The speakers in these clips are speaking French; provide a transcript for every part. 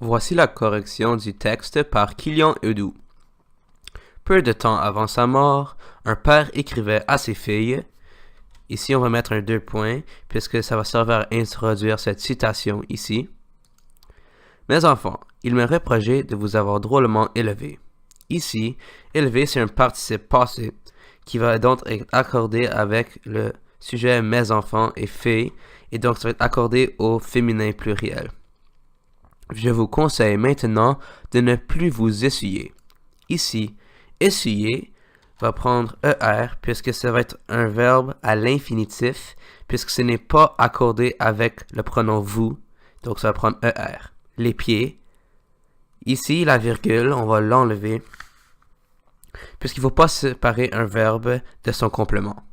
Voici la correction du texte par Kilian Edu. Peu de temps avant sa mort, un père écrivait à ses filles. Ici, on va mettre un 2 points, puisque ça va servir à introduire cette citation ici. Mes enfants, il me reprochait de vous avoir drôlement élevé. Ici, élevé, c'est un participe passé, qui va donc être accordé avec le sujet mes enfants et filles, et donc ça va être accordé au féminin pluriel. Je vous conseille maintenant de ne plus vous essuyer. Ici, essuyer va prendre ER puisque ça va être un verbe à l'infinitif puisque ce n'est pas accordé avec le pronom vous. Donc ça va prendre ER. Les pieds. Ici, la virgule, on va l'enlever puisqu'il ne faut pas séparer un verbe de son complément.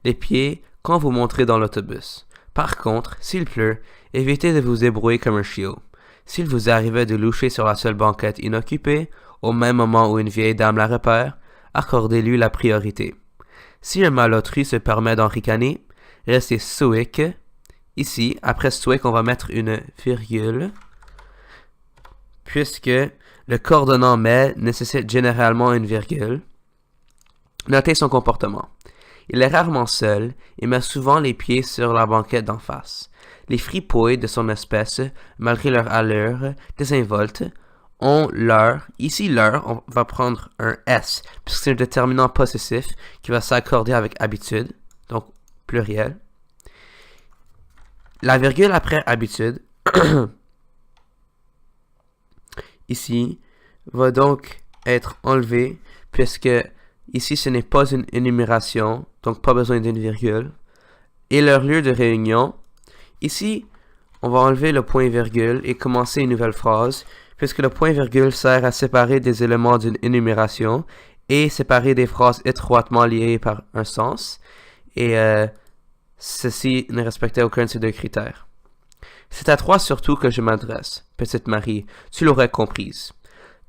Les pieds quand vous montrez dans l'autobus. Par contre, s'il pleut, évitez de vous débrouiller comme un chiot. S'il vous arrivait de loucher sur la seule banquette inoccupée, au même moment où une vieille dame la repère, accordez-lui la priorité. Si un malotru se permet d'en ricaner, restez stoïque. Ici, après stoïque, on va mettre une virgule, puisque le coordonnant mais nécessite généralement une virgule. Notez son comportement. Il est rarement seul et met souvent les pieds sur la banquette d'en face. Les fripouilles de son espèce, malgré leur allure désinvolte, ont leur. Ici, leur, on va prendre un S, puisque c'est un déterminant possessif qui va s'accorder avec habitude, donc pluriel. La virgule après habitude, ici, va donc être enlevée, puisque ici, ce n'est pas une énumération, donc pas besoin d'une virgule. Et leur lieu de réunion. Ici, on va enlever le point-virgule et commencer une nouvelle phrase, puisque le point-virgule sert à séparer des éléments d'une énumération et séparer des phrases étroitement liées par un sens, et ceci ne respectait aucun de ces deux critères. C'est à toi surtout que je m'adresse, petite Marie, tu l'aurais comprise.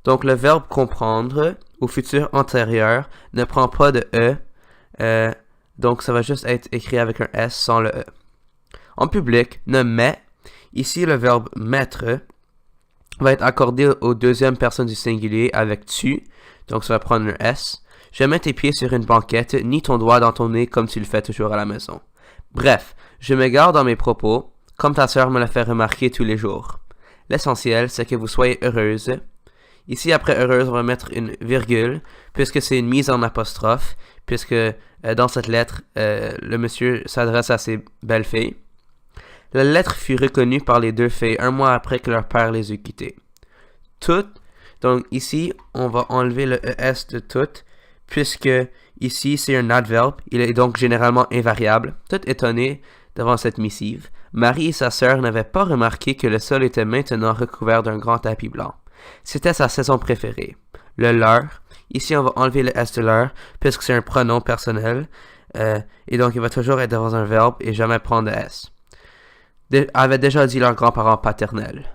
Donc le verbe comprendre au futur antérieur ne prend pas de E, donc ça va juste être écrit avec un S sans le E. En public, ne mets. Ici, le verbe mettre va être accordé aux deuxième personne du singulier avec tu. Donc, ça va prendre un S. Je mets tes pieds sur une banquette, ni ton doigt dans ton nez comme tu le fais toujours à la maison. Bref, je m'égare dans mes propos, comme ta sœur me l'a fait remarquer tous les jours. L'essentiel, c'est que vous soyez heureuse. Ici, après heureuse, on va mettre une virgule, puisque c'est une mise en apostrophe, puisque dans cette lettre, le monsieur s'adresse à ses belles filles. La lettre fut reconnue par les deux filles un mois après que leur père les eut quittées. Toutes, donc ici, on va enlever le ES de toutes, puisque ici, c'est un adverbe, il est donc généralement invariable. Toutes étonnées devant cette missive, Marie et sa sœur n'avaient pas remarqué que le sol était maintenant recouvert d'un grand tapis blanc. C'était sa saison préférée. Le leur, ici, on va enlever le S de leur, puisque c'est un pronom personnel, et donc il va toujours être devant un verbe et jamais prendre de S. Avait déjà dit leurs grands-parents paternels.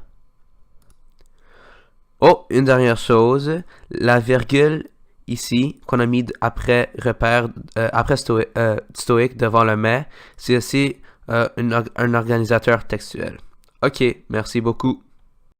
Oh, une dernière chose, la virgule ici qu'on a mis après repère, après stoïque devant le mais, c'est aussi un organisateur textuel. Ok, merci beaucoup.